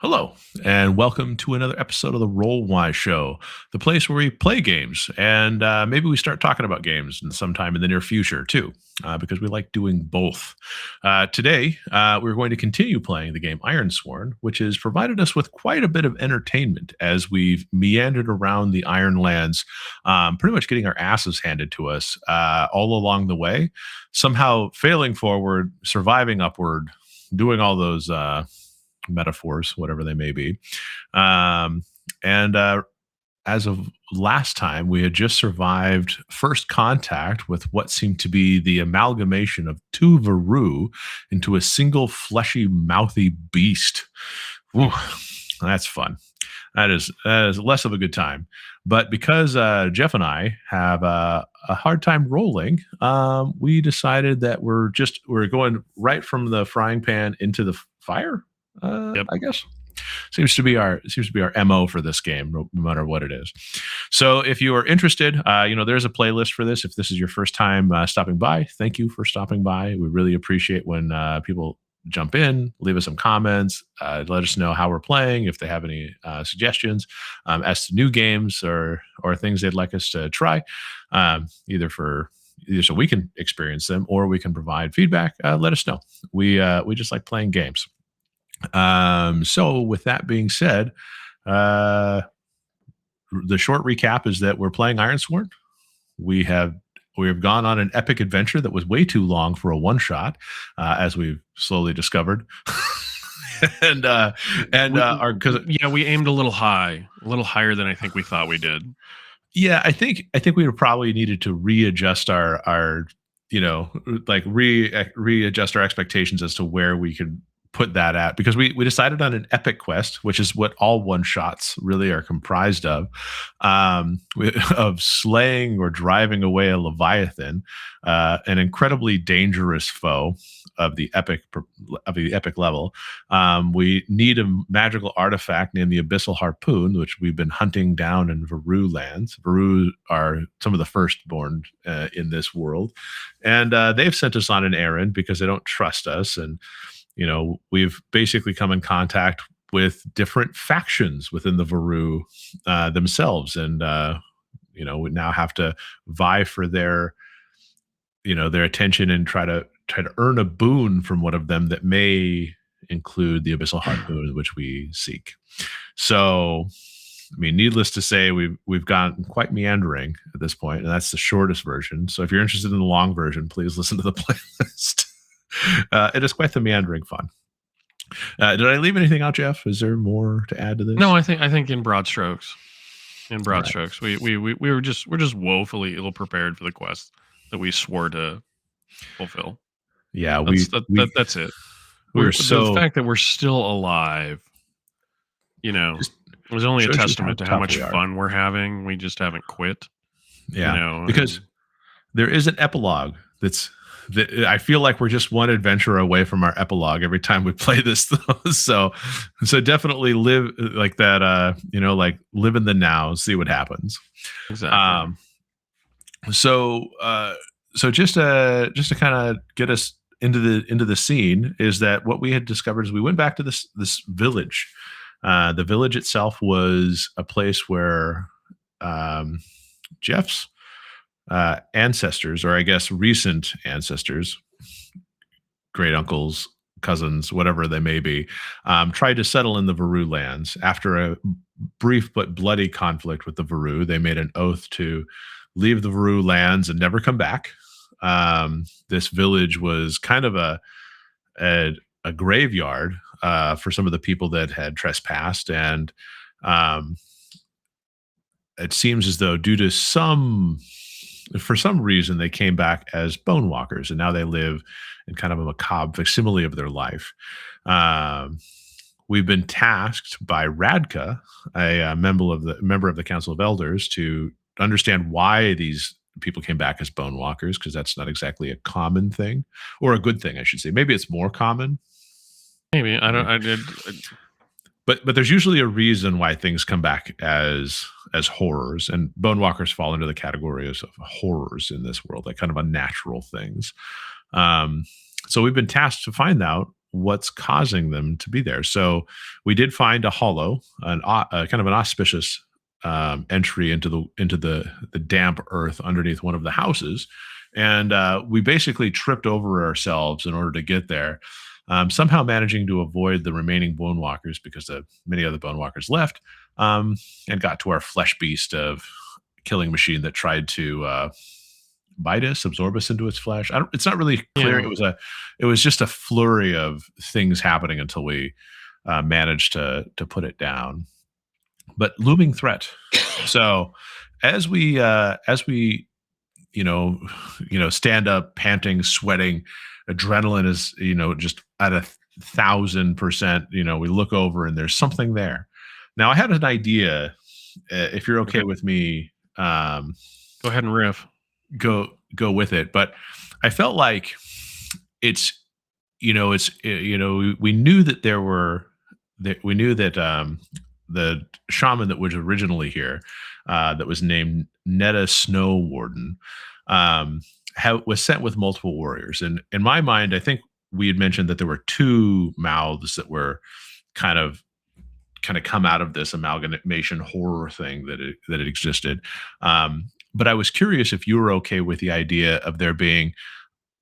Hello, and welcome to another episode of the Roll Wise Show, the place where we play games, and maybe we start talking about games sometime in the near future too, because we like doing both. Today, we're going to continue playing the game Ironsworn, which has provided us with quite a bit of entertainment as we've meandered around the Ironlands, pretty much getting our asses handed to us all along the way, somehow failing forward, surviving upward, doing all those. Metaphors, whatever they may be. And as of last time, we had just survived first contact with what seemed to be the amalgamation of two Varu into a single fleshy, mouthy beast. Ooh, that's fun. That is less of a good time. But because Jeff and I have a hard time rolling, we decided that we're going right from the frying pan into the fire. Yep. I guess seems to be our MO for this game, no matter what it is. So if you are interested, there's a playlist for this. If this is your first time stopping by, thank you for stopping by. We really appreciate when people jump in, leave us some comments, let us know how we're playing, if they have any suggestions as to new games or things they'd like us to try, either so we can experience them or we can provide feedback. Let us know. We just like playing games. So with that being said, the short recap is that we're playing Ironsworn. We have gone on an epic adventure that was way too long for a one shot, as we've slowly discovered. We aimed a little higher than I think we thought we did. Yeah, I think we would probably needed to readjust our readjust our expectations as to where we could put that at, because we decided on an epic quest, which is what all one shots really are comprised of slaying or driving away a Leviathan, an incredibly dangerous foe of the epic level. We need a magical artifact named the abyssal harpoon, which we've been hunting down in Varu lands. Varu are some of the firstborn in this world, and they've sent us on an errand because they don't trust us. And we've basically come in contact with different factions within the Varu themselves, and we now have to vie for their attention and try to earn a boon from one of them that may include the abyssal harpoon, which we seek. So, I mean, needless to say, we've gotten quite meandering at this point, and that's the shortest version. So, if you're interested in the long version, please listen to the playlist. It is quite the meandering fun. Did I leave anything out, Jeff? Is there more to add to this? No, I think in broad strokes. We're just woefully ill prepared for the quest that we swore to fulfill. Yeah, that's it. The fact that we're still alive, it was only a testament to how much fun we're having. We just haven't quit. Yeah, because there is an epilogue that I feel like we're just one adventure away from our epilogue every time we play this, though. So definitely live like that. Like live in the now, see what happens. Exactly. So just to kind of get us into the scene is that what we had discovered is we went back to this village. The village itself was a place where Jeff's ancestors, or I guess recent ancestors, great uncles, cousins, whatever they may be, tried to settle in the Varu lands. After a brief but bloody conflict with the Varu, they made an oath to leave the Varu lands and never come back. This village was kind of a graveyard for some of the people that had trespassed, and it seems as though for some reason they came back as bone walkers, and now they live in kind of a macabre facsimile of their life. We've been tasked by Radka, a member of the Council of Elders, to understand why these people came back as bone walkers, because that's not exactly a common thing, or a good thing, I should say. Maybe it's more common. Maybe But there's usually a reason why things come back as horrors, and bone walkers fall into the categories of horrors in this world, like kind of unnatural things. So we've been tasked to find out what's causing them to be there. So we did find a hollow, kind of an auspicious entry into the damp earth underneath one of the houses, and we basically tripped over ourselves in order to get there. Somehow managing to avoid the remaining bone walkers because many other bone walkers left, and got to our flesh beast of killing machine that tried to bite us, absorb us into its flesh. It's not really clear. Yeah. It was just a flurry of things happening until we managed to put it down. But looming threat. So as we stand up, panting, sweating, adrenaline is just at 1,000%. We look over and there's something there. Now I had an idea. If you're okay with me, go ahead and riff. Go with it. But I felt like it's we knew that we knew that the shaman that was originally here, that was named Netta Snow Warden, was sent with multiple warriors. And in my mind, I think we had mentioned that there were two mouths that were kind of come out of this amalgamation horror thing that it existed. But I was curious if you were okay with the idea of there being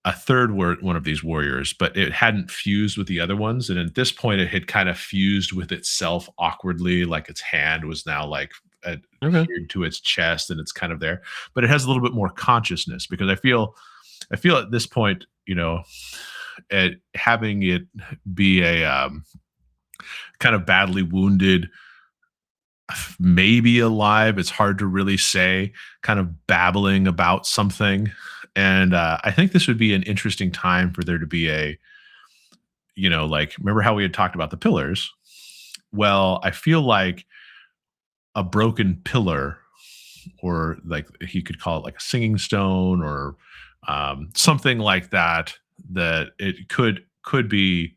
a third one of these warriors, but it hadn't fused with the other ones. And at this point, it had kind of fused with itself awkwardly, like its hand was now like adhered to its chest and it's kind of there. But it has a little bit more consciousness, because I feel at this point, having it be a kind of badly wounded, maybe alive, it's hard to really say, kind of babbling about something. And I think this would be an interesting time for there to be remember how we had talked about the pillars? Well, I feel like a broken pillar, or like he could call it like a singing stone, or something like that it could be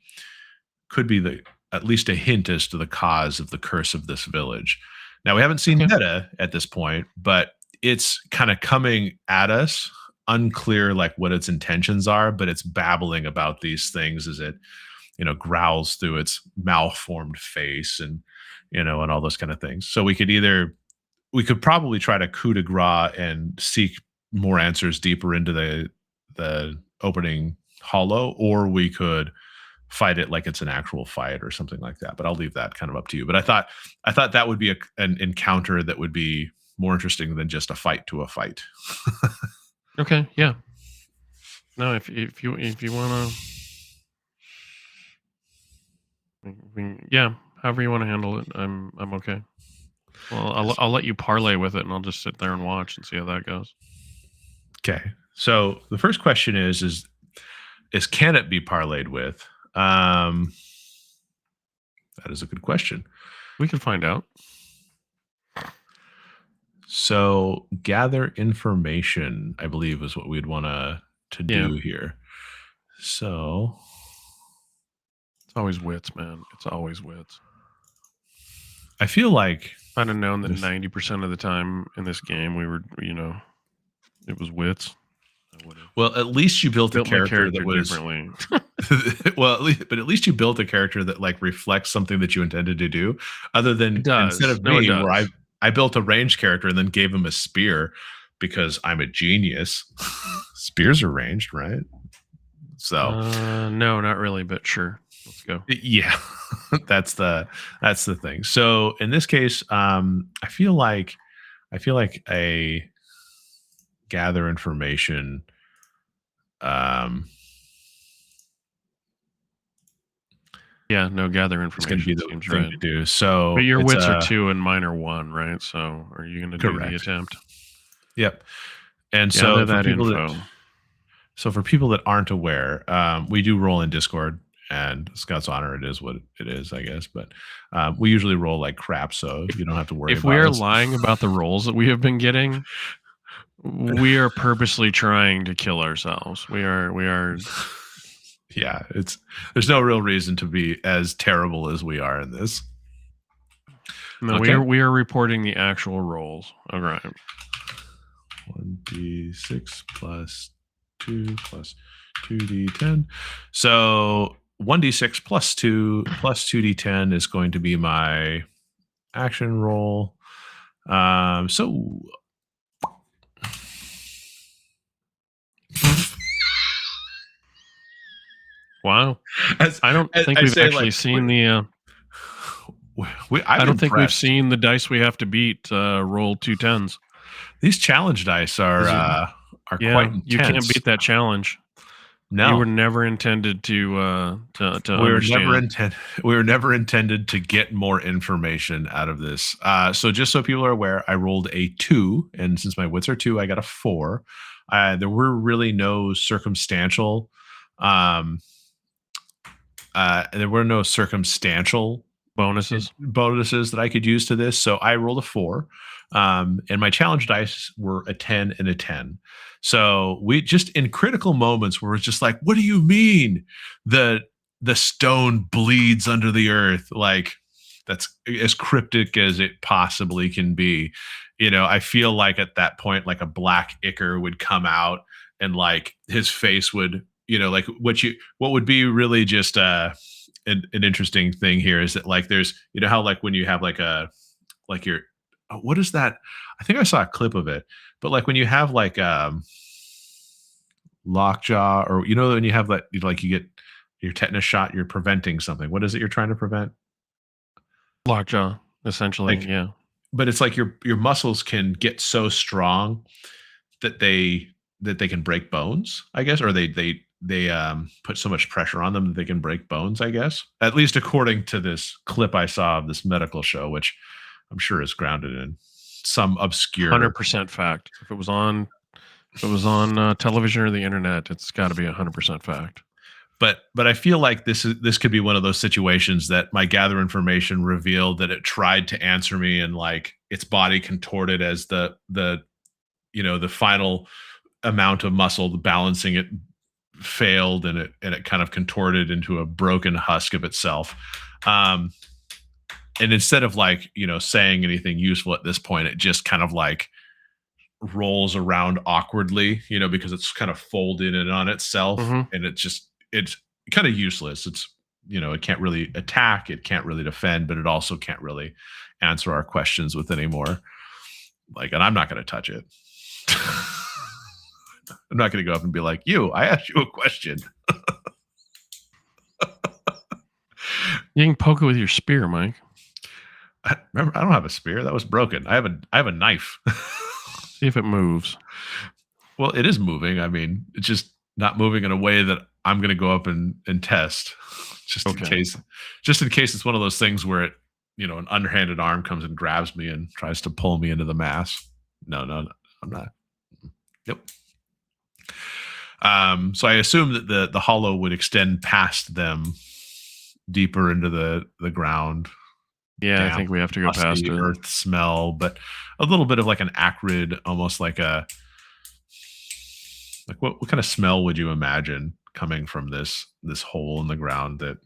at least a hint as to the cause of the curse of this village. Now, we haven't seen Netta at this point, but it's kind of coming at us, unclear like what its intentions are, but it's babbling about these things as it, growls through its malformed face, and, and all those kind of things. So we could probably try to coup de grace and seek more answers deeper into the opening hollow, or we could fight it like it's an actual fight or something like that. But I'll leave that kind of up to you. But I thought that would be an encounter that would be more interesting than just a fight to a fight. Okay. Yeah. No, if you want to, yeah, however you want to handle it, I'm okay. Well, I'll let you parlay with it, and I'll just sit there and watch and see how that goes. Okay. So the first question is can it be parlayed with? That is a good question. We can find out. So gather information, I believe, is what we'd want to do here. So it's always wits, man. It's always wits. I feel like if I'd have known that 90% of the time in this game we were, it was wits. Well, at least you built a character that was differently. but at least you built a character that like reflects something that you intended to do, other than instead of me, where I built a ranged character and then gave him a spear because I'm a genius. Spears are ranged, right? So no, not really, but sure. Let's go. Yeah. that's the thing. So in this case, I feel like a gather information. Yeah, no, gather information. It's going to be the thing to do. So, but your wits are 2 and mine are 1, right? So, are you going to do the attempt? Yep. And gather so for people that aren't aware, we do roll in Discord, and Scout's Honor, it is what it is, I guess. But we usually roll like crap, so you don't have to worry. If we are lying about the rolls that we have been getting, we are purposely trying to kill ourselves. We are. Yeah, there's no real reason to be as terrible as we are in this. No, okay. we are reporting the actual rolls. All right. 1d6 plus 2 plus 2d10. So 1d6 plus 2d10 is going to be my action roll. So wow. I don't think we've actually seen the I don't think we've seen the dice we have to beat roll 2 10s. These challenge dice are quite intense. You can't beat that challenge. No, you were never intended to understand. We were never intended to get more information out of this. So just so people are aware, I rolled a 2, and since my wits are 2, I got a 4. There were really no circumstantial. There were no circumstantial bonuses that I could use to this. So I rolled a 4. And my challenge dice were a 10 and a 10. So we just in critical moments where it's just like, what do you mean the stone bleeds under the earth? Like, that's as cryptic as it possibly can be. I feel like at that point, like a black ichor would come out and like his face would, like what would be really just an interesting thing here is that like there's, how like when you have like your what is that? I think I saw a clip of it, but like when you have like lockjaw, or when you have that, like you get your tetanus shot, you're preventing something. What is it you're trying to prevent? Lockjaw, essentially. Like, yeah. But it's like your muscles can get so strong that they can break bones, I guess, or they put so much pressure on them that they can break bones, I guess. At least according to this clip I saw of this medical show, which I'm sure is grounded in some obscure 100% fact. If it was on television or the internet, it's got to be 100% fact. But I feel like this could be one of those situations that my gather information revealed that it tried to answer me, and like its body contorted as the final amount of muscle, the balancing it failed, and it kind of contorted into a broken husk of itself. And instead of like, saying anything useful at this point, it just kind of like rolls around awkwardly, because it's kind of folded in on itself. Mm-hmm. And it's kind of useless. It's, it can't really attack. It can't really defend, but it also can't really answer our questions with any more. Like, and I'm not going to touch it. I'm not going to go up and be like, I asked you a question. You can poke it with your spear, Mike. Remember, I don't have a spear. That was broken. I have a knife. See if it moves. Well, it is moving. I mean, it's just not moving in a way that I'm going to go up and test, in case it's one of those things where it, an underhanded arm comes and grabs me and tries to pull me into the mass. No, I'm not. Yep. So I assume that the hollow would extend past them, deeper into the ground. Yeah, damp, I think we have to go past it. Earth smell, but a little bit of like an acrid, almost like what kind of smell would you imagine coming from this hole in the ground that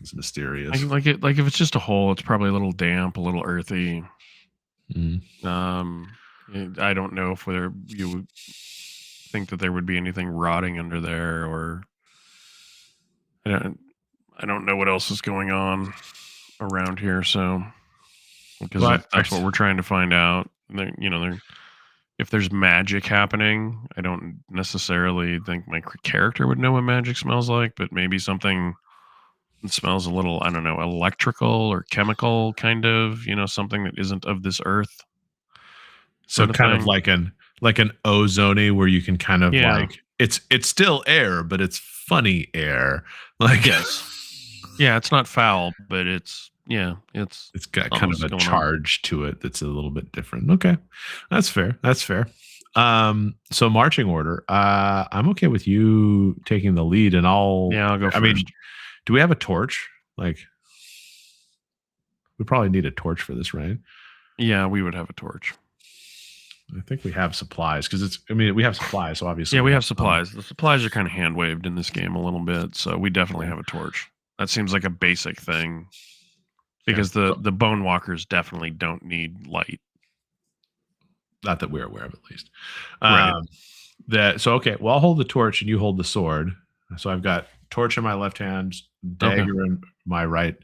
is mysterious? Like if it's just a hole, it's probably a little damp, a little earthy. Mm. I don't know if whether you would think that there would be anything rotting under there, or I don't know what else is going on around here, so because that's what we're trying to find out. If there's magic happening, I don't necessarily think my character would know what magic smells like, but maybe something that smells a little, I don't know, electrical or chemical, kind of, something that isn't of this earth. So kind of like an ozone, where you can kind of like it's still air, but it's funny air. Like, yes. Yeah, it's not foul, but it's got kind of a charge to it that's a little bit different. Okay, that's fair. So marching order. I'm okay with you taking the lead, and I'll go first. I mean, do we have a torch? Like, we probably need a torch for this, right? Yeah, we would have a torch. I think we have supplies because we have supplies, so obviously. Yeah, we have supplies. The supplies are kind of hand waved in this game a little bit, so we definitely have a torch. That seems like a basic thing, because the bone walkers definitely don't need light. Not that we're aware of, at least. Right. Okay. Well, I'll hold the torch and you hold the sword. So I've got torch in my left hand, Okay. dagger in my right,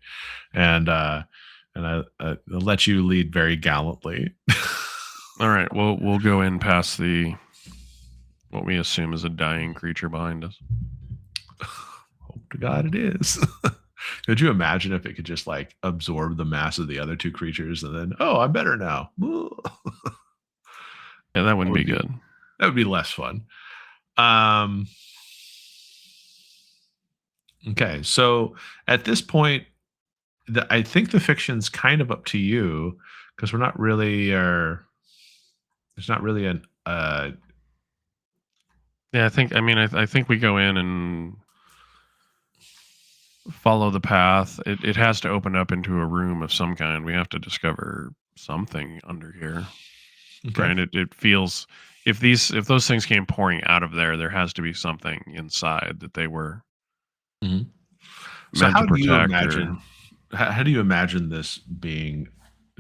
and I'll let you lead very gallantly. All right. We'll go in past the what we assume is a dying creature behind us. Hope to God it is. Could you imagine if it could just like absorb the mass of the other two creatures and then, oh, I'm better now. Yeah, that wouldn't be be good. that would be less fun. Um, okay, so at this point, I think the fiction's kind of up to you because we're not really, there's not really an, Yeah, I think. I mean, I think we go in and follow the path. It has to open up into a room of some kind. We have to discover something under here, okay. right? It feels if those things came pouring out of there, there has to be something inside that they were Mhm. So meant to how do you protect. Or imagine, how do you imagine this being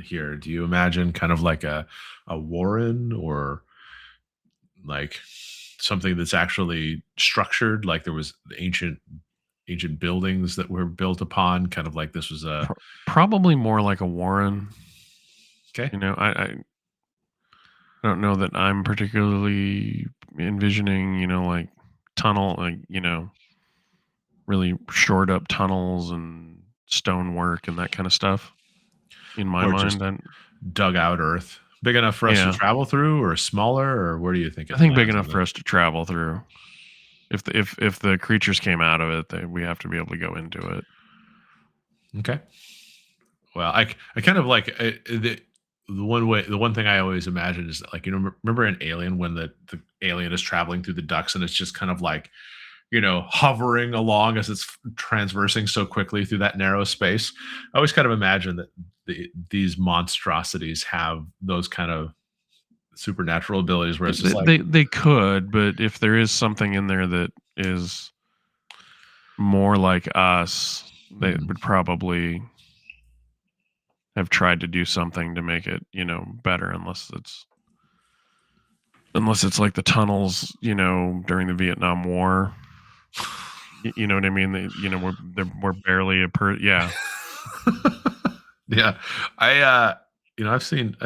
here? Do you imagine kind of like a warren or like something that's actually structured, like there was the ancient buildings that were built upon, kind of like this was a probably more like a warren. okay. You know, I don't know that I'm particularly envisioning. Like tunnel, like really shored up tunnels and stonework and that kind of stuff. In my Or just mind, and dug out earth big enough for us to yeah, travel through, or smaller, or where do you think I it think big lands on enough that? for us to travel through. If the creatures came out of it, we have to be able to go into it. Okay. Well, I kind of like the one thing I always imagine is that, like, remember in Alien when the alien is traveling through the ducts and it's just kind of like, hovering along as it's transversing so quickly through that narrow space. I always kind of imagine that these monstrosities have those kind of supernatural abilities where it's just like, They could, but if there is something in there that is more like us, they hmm, would probably have tried to do something to make it, better. Unless it's like the tunnels, during the Vietnam War. You know what I mean? We're barely yeah. yeah, I I've seen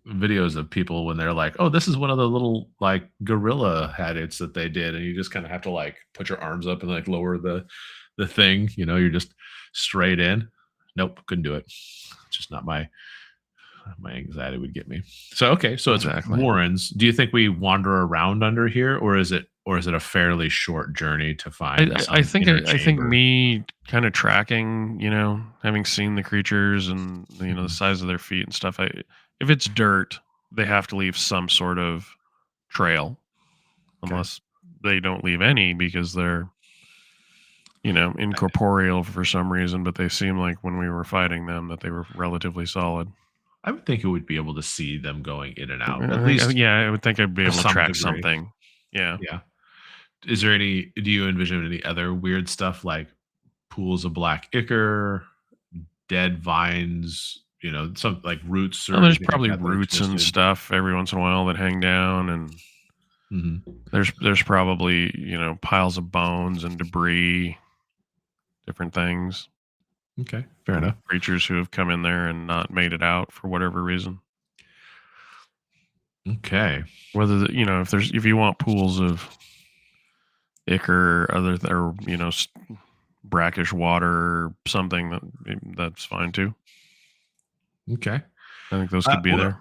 videos of people when they're like, oh, this is one of the little like gorilla habits that they did, and you just kind of have to like put your arms up and like lower the thing. You're just straight in. Nope, couldn't do it. It's just not my anxiety would get me. So okay, so it's Exactly. Warrens. Do you think we wander around under here, or is it a fairly short journey to find some inner I think chamber? me kind of tracking, having seen the creatures and the Mhm. size of their feet and stuff. If it's dirt, they have to leave some sort of trail, Okay. unless they don't leave any because they're incorporeal for some reason. But they seem like when we were fighting them that they were relatively solid. I would think it would be able to see them going in and out, at I think, least yeah, I would think I'd be to able to some track degree. something. Yeah. Yeah. Do you envision any other weird stuff like pools of black ichor, dead vines, some like roots Oh, or there's anything like probably that that are roots and twisted? stuff every once in a while that hang down, and Mhm. there's probably piles of bones and debris, different things Okay, fair from enough. creatures who have come in there and not made it out for whatever reason. Okay. Whether if you want pools of ichor or brackish water or something, that's fine too. Okay. I think those could be Well, there.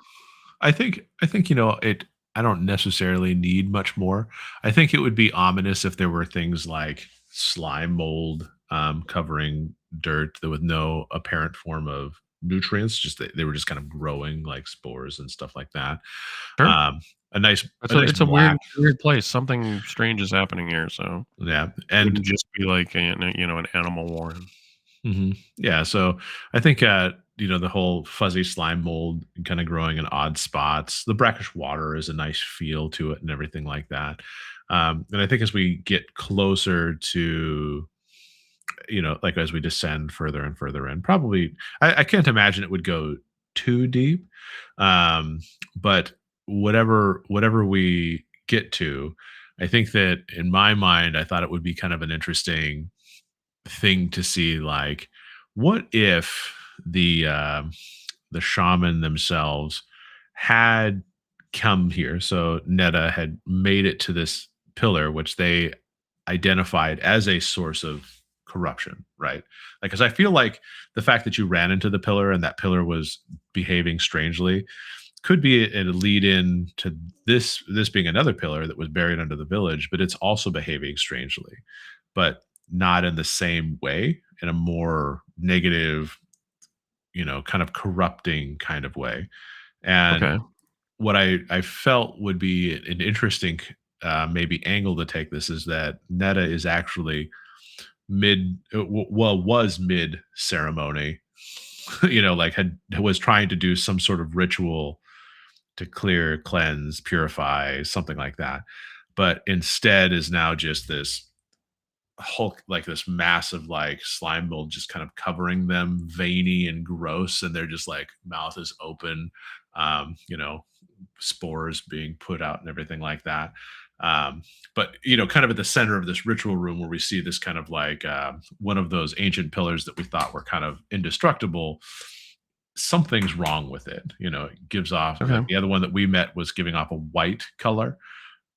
I think it. I don't necessarily need much more. I think it would be ominous if there were things like slime mold covering dirt that with no apparent form of nutrients. Just they were just kind of growing like spores and stuff like that. Sure. Um, a nice It's a a nice it's a weird black, weird place. Something strange is happening here, so yeah, it and wouldn't just be like an animal warren. yeah. So I think the whole fuzzy slime mold kind of growing in odd spots. The brackish water is a nice feel to it and everything like that. And I think as we get closer to, like as we descend further and further in, probably I can't imagine it would go too deep. Um, but whatever we get to, I think that in my mind, I thought it would be kind of an interesting. thing to see, like, what if the shaman themselves had come here. So Netta had made it to this pillar, which they identified as a source of corruption, right? Like, because I feel like the fact that you ran into the pillar and that pillar was behaving strangely could be a lead in to this being another pillar that was buried under the village, but it's also behaving strangely, but not in the same way, in a more negative, kind of corrupting kind of way. And Okay. what I felt would be an interesting maybe angle to take this is that Netta is actually was mid ceremony, like was trying to do some sort of ritual to clear, cleanse, purify, something like that. But instead is now just this hulk, like this massive like slime mold just kind of covering them, veiny and gross, and they're just like mouth is open, spores being put out and everything like that. But kind of at the center of this ritual room where we see this kind of like one of those ancient pillars that we thought were kind of indestructible, something's wrong with it. It gives off, Okay. the other one that we met was giving off a white color,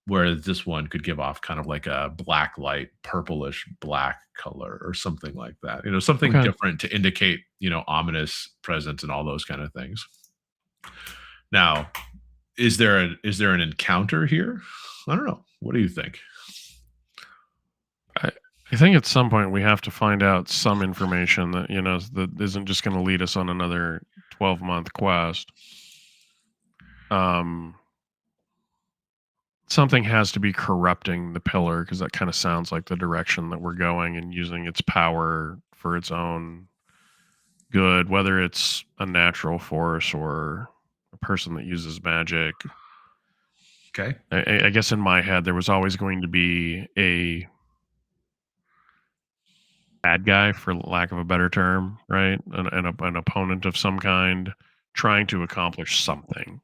whereas this one could give off kind of like a black light, purplish black color or something like that. Something Okay. different to indicate, ominous presence and all those kind of things. Now, is there an encounter here? I don't know. What do you think? I think at some point we have to find out some information that that isn't just going to lead us on another 12-month quest. Something has to be corrupting the pillar, because that kind of sounds like the direction that we're going, and using its power for its own good, whether it's a natural force or a person that uses magic. Okay. I guess in my head there was always going to be a bad guy, for lack of a better term, right? An opponent of some kind trying to accomplish something.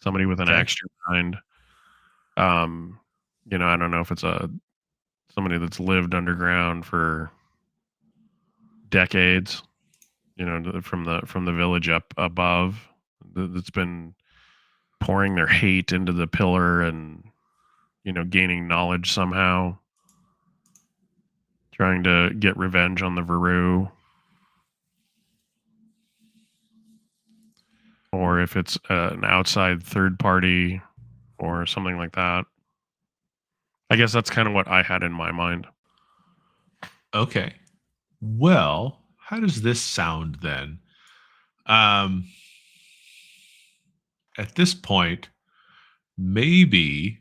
Somebody with an Okay. axe to grind. I don't know if it's somebody that's lived underground for decades, from the village up above, that's been pouring their hate into the pillar and gaining knowledge somehow, trying to get revenge on the Varu. Or if it's an outside third party or something like that. I guess that's kind of what I had in my mind. Okay. Well, how does this sound then? Um, at this point, maybe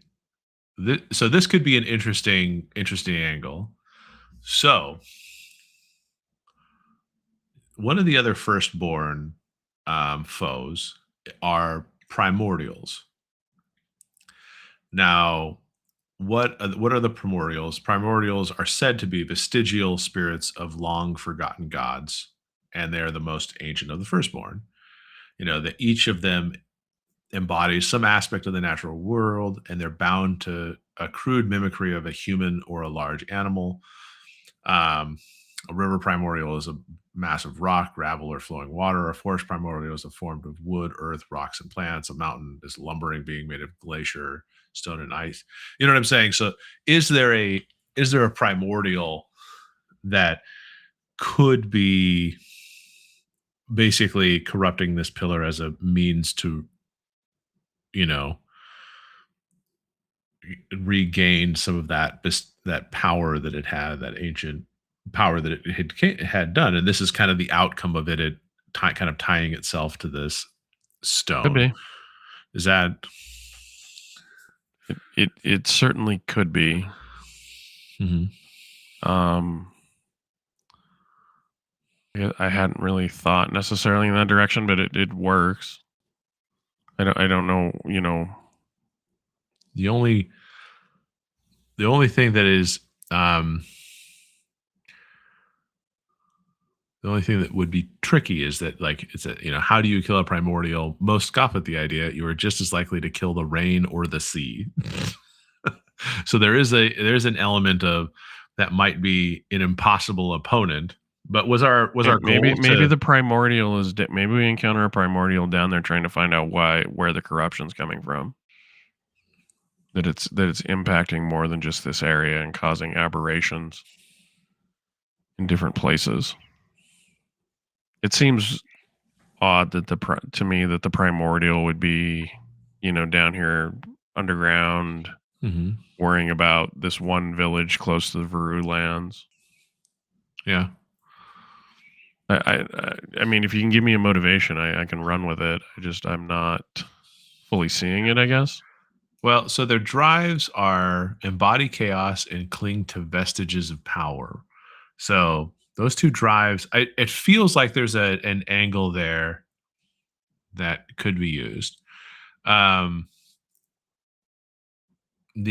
so this could be an interesting angle. So, one of the other firstborn foes are primordials. Now, what are the primordials? Primordials are said to be vestigial spirits of long forgotten gods, and they are the most ancient of the firstborn. That each of them embodies some aspect of the natural world, and they're bound to a crude mimicry of a human or a large animal. A river primordial is a massive rock, gravel, or flowing water. A forest primordial is formed of wood, earth, rocks, and plants. A mountain is lumbering, being made of glacier, stone, and ice. You know what I'm saying? So, is there a primordial that could be basically corrupting this pillar as a means to, you know, regain some of that power that it had, that ancient power that it had done, and this is kind of the outcome of it. Kind of tying itself to this Could stone. be. Is that It certainly could be. Mhm. Um, I hadn't really thought necessarily in that direction, but it works. I don't know. the only the only thing that is um the only thing that would be tricky is that, like, it's how do you kill a primordial? Most scoff at the idea. You are just as likely to kill the rain or the sea. So there's an element of that might be an impossible opponent. But was our goal maybe the primordial is maybe we encounter a primordial down there trying to find out where the corruption's coming from. That it's impacting more than just this area and causing aberrations in different places. It seems odd that to me that the primordial would be, down here underground, worrying about this one village close to the Veru lands. Yeah. I mean, if you can give me a motivation, I can run with it. I'm not fully seeing it, I guess. Well, so their drives are embody chaos and cling to vestiges of power. So those two drives, it feels like there's an angle there that could be used. The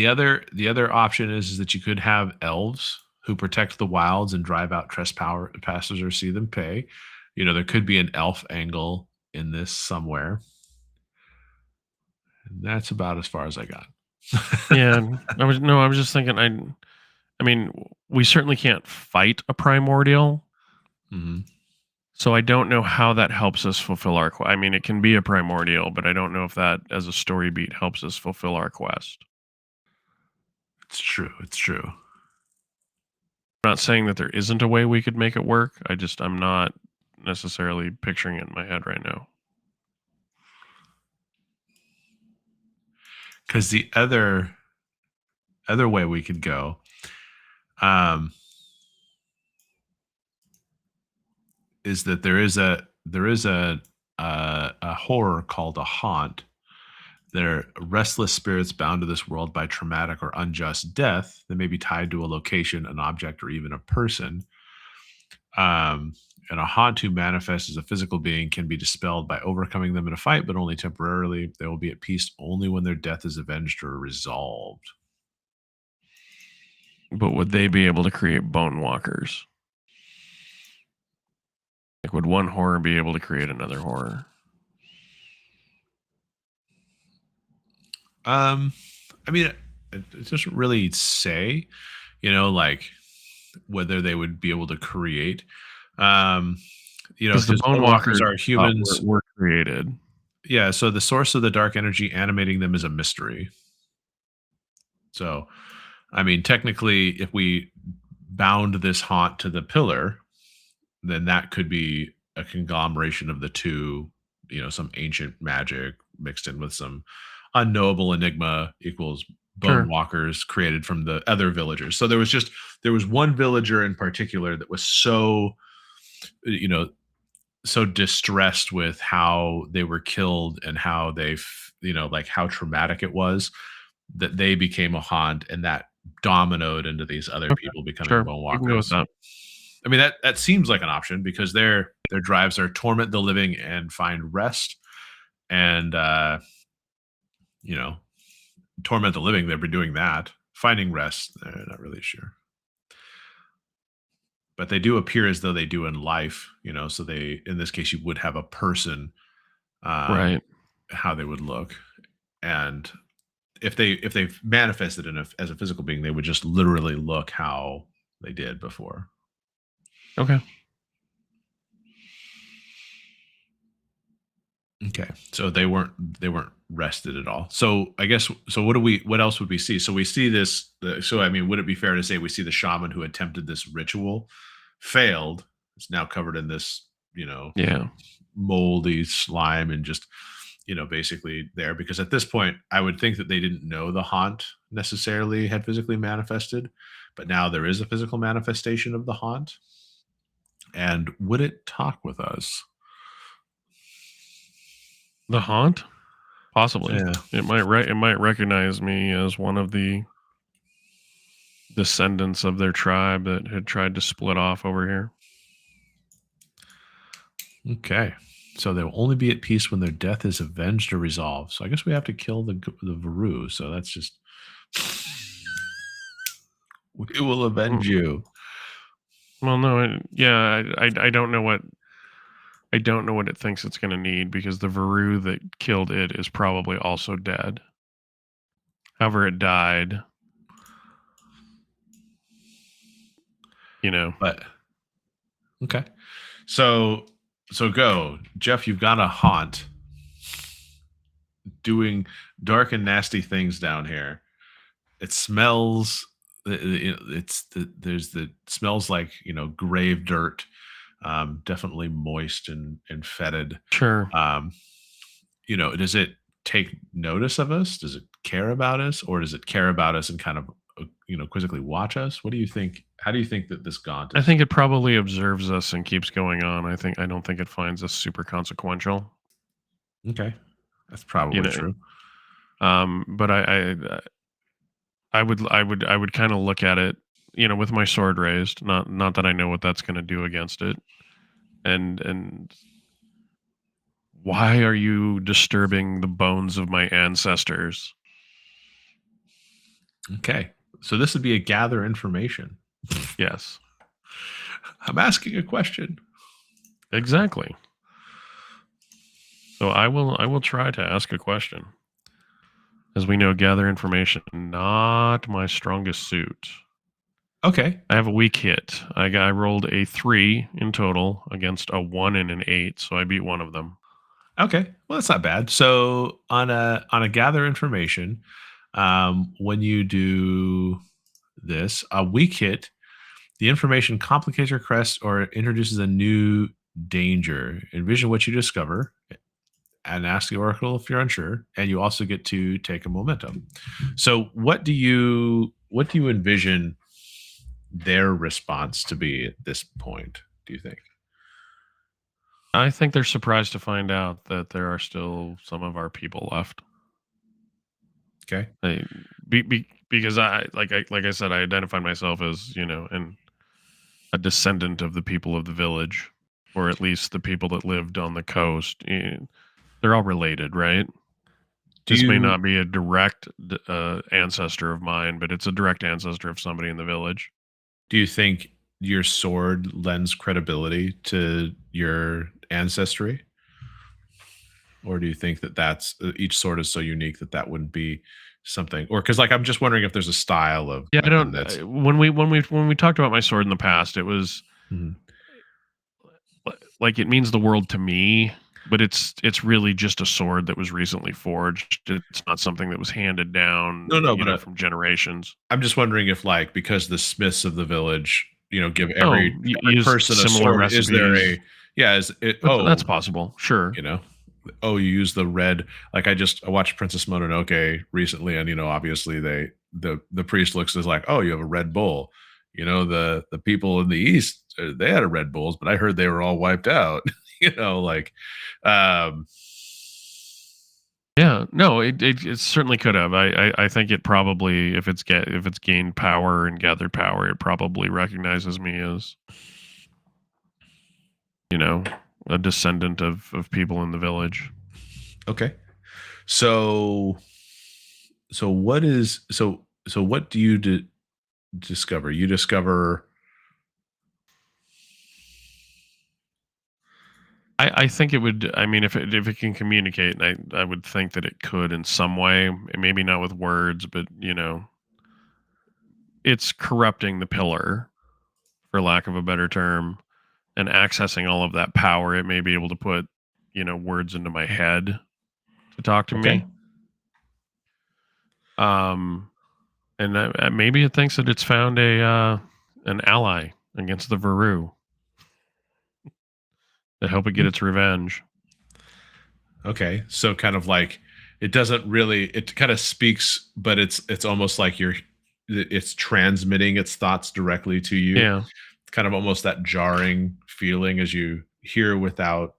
other option is that you could have elves who protect the wilds and drive out trespassers or see them pay. There could be an elf angle in this somewhere. And that's about as far as I got. Yeah, I was just thinking. I mean, we certainly can't fight a primordial. Mm-hmm. So I don't know how that helps us fulfill our quest. I mean, it can be a primordial, but I don't know if that, as a story beat, helps us fulfill our quest. It's true. I'm not saying that there isn't a way we could make it work. I'm not necessarily picturing it in my head right now. Because the other way we could go is that there is a horror called a haunt. They're restless spirits bound to this world by traumatic or unjust death that may be tied to a location, an object, or even a person. And a haunt who manifests as a physical being can be dispelled by overcoming them in a fight, but only temporarily. They will be at peace only when their death is avenged or resolved. But would they be able to create bone walkers? Like, would one horror be able to create another horror? I mean, it doesn't really say, like whether they would be able to create. Because the bone walkers are humans were created. Yeah, so the source of the dark energy animating them is a mystery. So, I mean, technically, if we bound this haunt to the pillar, then that could be a conglomeration of the two, some ancient magic mixed in with some unknowable enigma equals bone walkers created from the other villagers. So there was one villager in particular that was so distressed with how they were killed and how they like how traumatic it was that they became a haunt, and that dominoed into these other people becoming bone walkers. I mean, that seems like an option because their drives are torment the living and find rest, and torment the living. They've been doing that. Finding rest, they're not really sure, but they do appear as though they do in life. So they, in this case, you would have a person, right? How they would look, and if they manifested as a physical being, they would just literally look how they did before. Okay. Okay. So they weren't rested at all. So I guess, what else would we see? So we see this, I mean, would it be fair to say we see the shaman who attempted this ritual failed? It's now covered in this, moldy slime and just, basically there, because at this point I would think that they didn't know the haunt necessarily had physically manifested, but now there is a physical manifestation of the haunt. And would it talk with us? The haunt? Possibly. Yeah. It might recognize me as one of the descendants of their tribe that had tried to split off over here. Okay. So they will only be at peace when their death is avenged or resolved. So I guess we have to kill the Veru. So that's just we will avenge you. Well, no, I don't know what it thinks it's going to need, because the Veru that killed it is probably also dead. However, it died. But okay. So go. Jeff, you've got a haunt doing dark and nasty things down here. It smells there's the smells like, grave dirt, definitely moist and fetid. Sure. Does it take notice of us? Does it care about us, or does it care about us and kind of quizzically watch us? What do you think? How do you think that this gaunt I is? think it probably observes us and keeps going on. I don't think it finds us super consequential. Okay, that's You probably know, true. but I would kind of look at it, with my sword raised. Not that I know what that's going to do against it. And why are you disturbing the bones of my ancestors? Okay, so this would be a gather information. Yes, I'm asking a question. exactly. So I will try to ask a question. As we know, gather information not my strongest suit. Okay. I have a weak hit. I rolled a 3 in total against a 1 and an 8, so I beat one of them. Okay. Well, that's not bad. So on a gather information, when you do this, a weak hit, the information complicates your quest or introduces a new danger. Envision what you discover and ask the oracle if you're unsure, and you also get to take a momentum. So what do you envision their response to be at this point, do you think? I think they're surprised to find out that there are still some of our people left. Okay. Because I said, I identified myself as and a descendant of the people of the village, or at least the people that lived on the coast. They're all related, right? Do This may you not be a direct ancestor of mine, but it's a direct ancestor of somebody in the village. do you think your sword lends credibility to your ancestry? Or do you think that that's each sword is so unique that that wouldn't be something? Or because, like, I'm just wondering if there's a style of Yeah, I weapon don't. that's When we talked about my sword in the past, it was Mhm. like it means the world to me, but it's really just a sword that was recently forged. It's not something that was handed down, No, no, but from generations. I'm just wondering if, like, because the smiths of the village, give Oh, every use person a similar sword, is there recipes. a yeah, is it That's possible. Sure. you know, oh, you use the red, like, I watched Princess Mononoke recently, and, obviously the priest looks is like, "Oh, you have a red bull." The people in the East, they had a red bulls, but I heard they were all wiped out, like, um Yeah, no, it certainly could have. I think it probably, if it's gained power and gathered power, it probably recognizes me as you know a descendant of people in the village. Okay. So what do you discover? You discover I think it would. I mean, if it can communicate, I would think that it could in some way. Maybe not with words, but it's corrupting the pillar, for lack of a better term, and accessing all of that power. It may be able to put words into my head to talk to okay. me. Um, and maybe it thinks that it's found an ally against the Varu to help it get its revenge. Okay. So kind of like it doesn't really it kind of speaks, but it's almost like it's transmitting its thoughts directly to you. Yeah. Kind of almost that jarring feeling as you hear without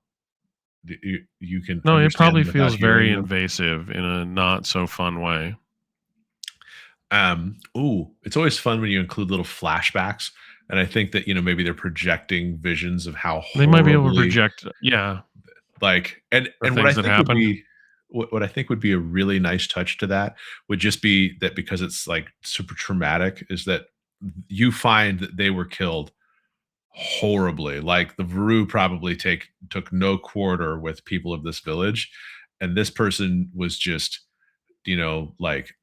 you can No, it understand probably them without feels very hearing them. invasive in a not so fun way. It's always fun when you include little flashbacks. And I think that, maybe they're projecting visions of how They might be able to horribly, project, yeah, like, the and what I things that think would happened. be what I think would be a really nice touch to that would just be that, because it's like super traumatic, is that you find that they were killed horribly. Like the Varu probably took no quarter with people of this village, and this person was just, like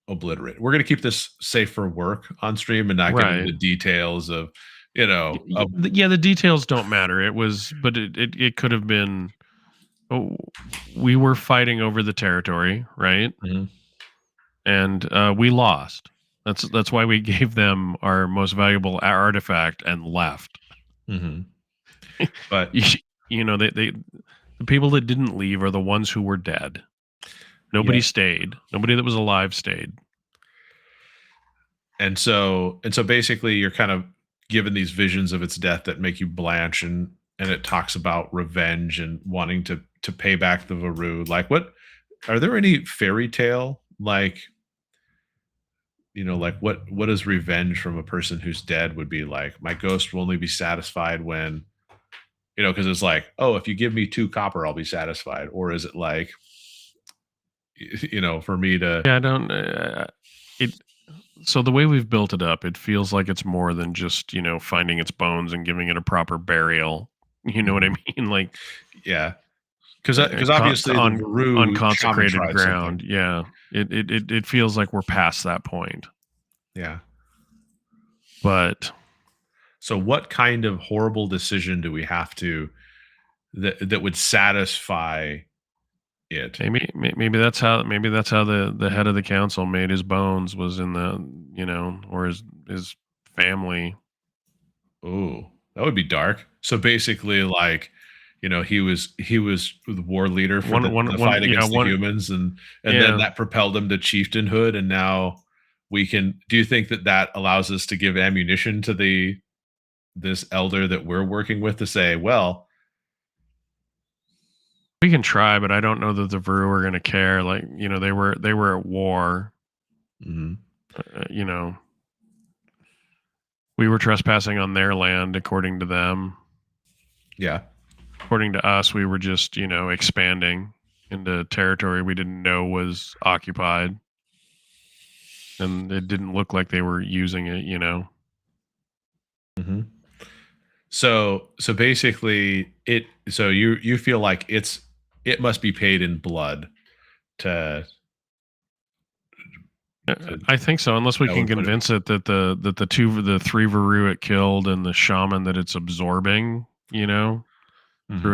obliterate. We're going to keep this safe for work on stream and not get into Right. the details of, The details don't matter. It could have been. Oh, we were fighting over the territory, right? Mhm. And we lost. That's why we gave them our most valuable artifact and left. Mhm. But The people that didn't leave are the ones who were dead. Nobody yeah. stayed. Nobody that was alive stayed. And so basically you're kind of given these visions of its death that make you blanch, and it talks about revenge and wanting to pay back the Varu. Like, what are there any fairy tale, like, like what is revenge from a person who's dead would be like? My ghost will only be satisfied when, because it's like, oh, if you give me 2 copper, I'll be satisfied. Or is it like, for me to, Yeah, I don't. It So the way we've built it up, it feels like it's more than just finding its bones and giving it a proper burial. You know what I Mhm. mean? Like Yeah, because obviously the on Varu shaman consecrated tried something. ground. Yeah, it feels like we're past that point. Yeah. But So what kind of horrible decision do we have to that would satisfy it? maybe that's how the head of the council made his bones, was in or his family. Oh, that would be dark. So basically, like, he was the war leader for the One fight yeah against the one humans, and then yeah. that propelled him to chieftainhood, and now we can. Do you think that allows us to give ammunition to this elder that we're working with to say, well, We can try, but I don't know that the Vru are going to care. Like, they were at war. mhm, Uh, you know, we were trespassing on their land, according to them. yeah, According to us, we were just, expanding into territory we didn't know was occupied, and it didn't look like they were using it. mhm. So basically, you feel like it must be paid in blood to I think so, unless we that can would put it. convince it that the three Varu it killed and the shaman that it's absorbing, through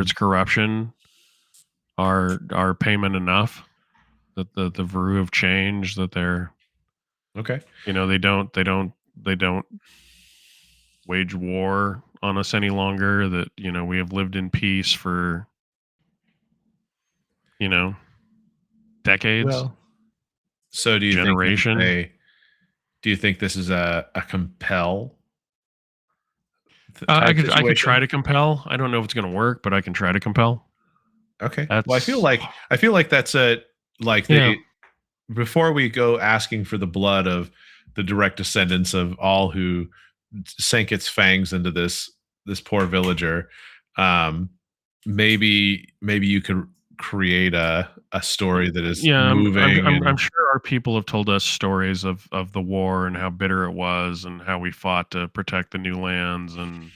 its Mhm. corruption, are payment enough, that the Varu have changed, that they're Okay. they don't wage war on us any longer, that we have lived in peace for you know decades, Well, so generation. do you think this is a compel I type could try situation? to compel. I don't know if it's going to work, but I can try to compel. Okay. Well, That's I feel like that's a like yeah. they before we go asking for the blood of the direct descendants of all who sank its fangs into this poor villager, um, maybe you could create a story that is Yeah, moving I'm and sure our people have told us stories of the war and how bitter it was, and how we fought to protect the new lands, and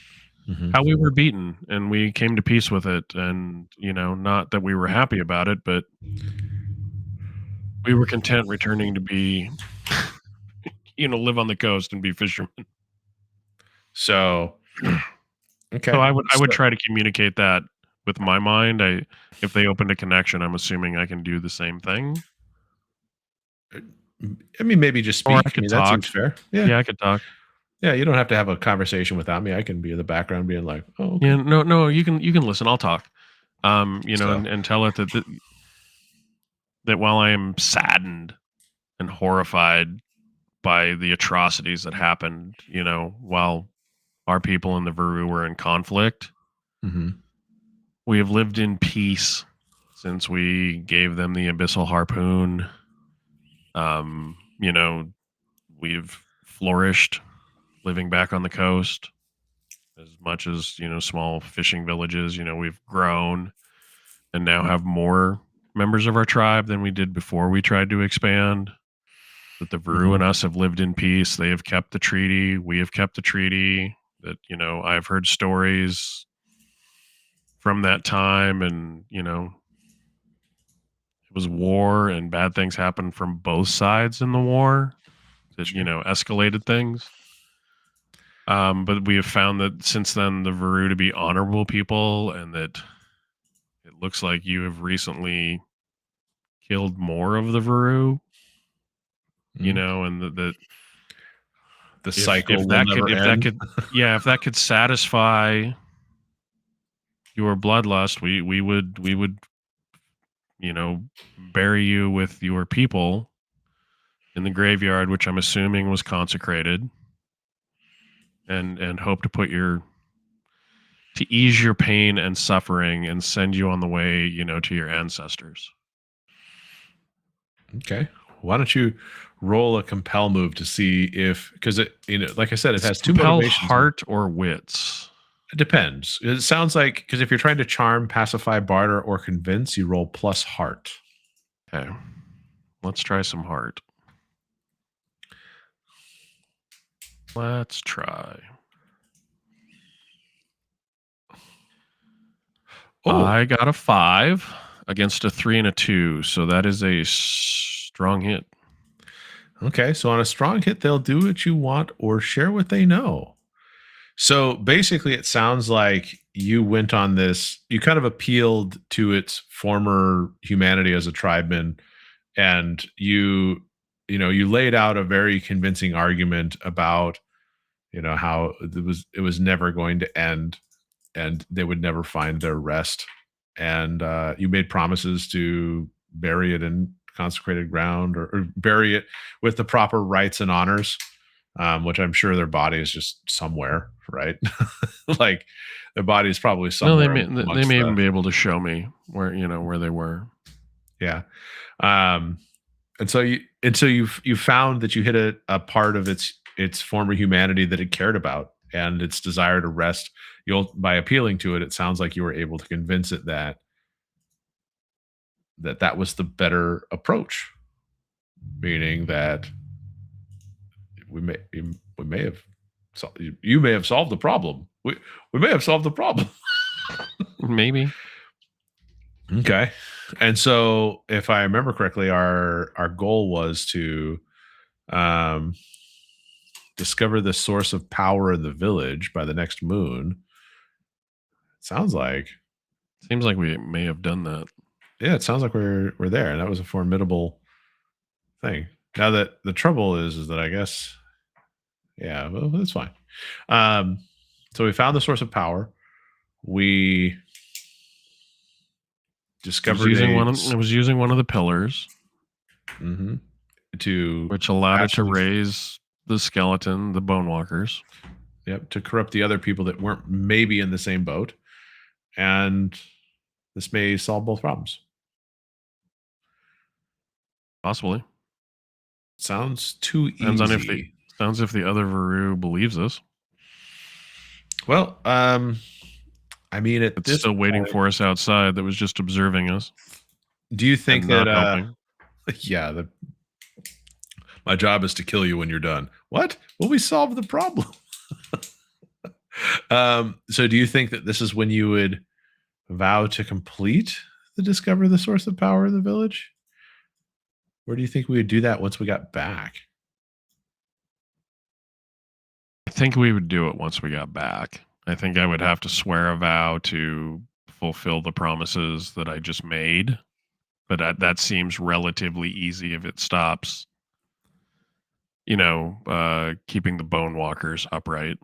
Mhm. how we were beaten and we came to peace with it. And not that we were happy about it, but we were content returning to be live on the coast and be fishermen. So So okay. I would So try to communicate that with my mind. If they opened a connection, I'm assuming I can do the same thing. I mean, maybe just Or I speak. I could mean, that seems talk. fair. Yeah. Yeah, I could talk. Yeah, you don't have to have a conversation without me. I can be in the background being like, "Oh, okay." Yeah, no, you can listen. I'll talk. So And tell it that while I am saddened and horrified by the atrocities that happened, while our people in the Veru were in conflict, mhm, we have lived in peace since we gave them the abyssal harpoon. Um, you know, we've flourished living back on the coast, as much as, small fishing villages. We've grown and now have more members of our tribe than we did before we tried to expand. That the Veru mhm, and us have lived in peace. They have kept the treaty. We have kept the treaty. That, I've heard stories from that time, and, was war and bad things happened from both sides in the war that escalated things. But we have found that since then the Varu to be honorable people, and that it looks like you have recently killed more of the Varu. And that the cycle will never end. If that could satisfy your bloodlust, we would bury you with your people in the graveyard, which I'm assuming was consecrated, and hope to ease your pain and suffering and send you on the way, to your ancestors. Okay. Why don't you roll a compel move to see if, because it, like I said, it has two motivations. Heart or wits? It depends. It sounds like, because if you're trying to charm, pacify, barter, or convince, you roll plus heart. Okay. Let's try some heart. Let's try. Oh. I got a 5 against a 3 and a 2, so that is a strong hit. Okay, so on a strong hit, they'll do what you want or share what they know. So basically, it sounds like you went on this, you kind of appealed to its former humanity as a tribeman, and you laid out a very convincing argument about, how it was never going to end, and they would never find their rest. And you made promises to bury it in consecrated ground, or bury it with the proper rites and honors, which I'm sure their body is just somewhere, right? Like their body is probably somewhere. No, they may even be able to show me where they were. Yeah. And so you found that you hit a part of its former humanity that it cared about, and its desire to rest. By appealing to it, it sounds like you were able to convince it that was the better approach, meaning that you may have solved the problem. We may have solved the problem. Maybe. Okay. And so, if I remember correctly, our goal was to discover the source of power in the village by the next moon. Seems like we may have done that. Yeah, it sounds like we're there, and that was a formidable thing. Now that the trouble is that I guess, yeah, well, that's fine. So we found the source of power. We discovered it was using one of the pillars, which allowed it to raise the skeleton, the bone walkers. Yep, to corrupt the other people that weren't maybe in the same boat, and this may solve both problems. Possibly. Sounds too easy. Sounds if the other Varu believes us. Well, I mean, it's still waiting for us outside. That was just observing us. Do you think that? Yeah, my job is to kill you when you're done. What? Well, we solved the problem. So, do you think that this is when you would vow to complete discover the source of power in the village? Or do you think we would do that once we got back? I think we would do it once we got back. I think I would have to swear a vow to fulfill the promises that I just made. But that seems relatively easy if it stops, keeping the bone walkers upright.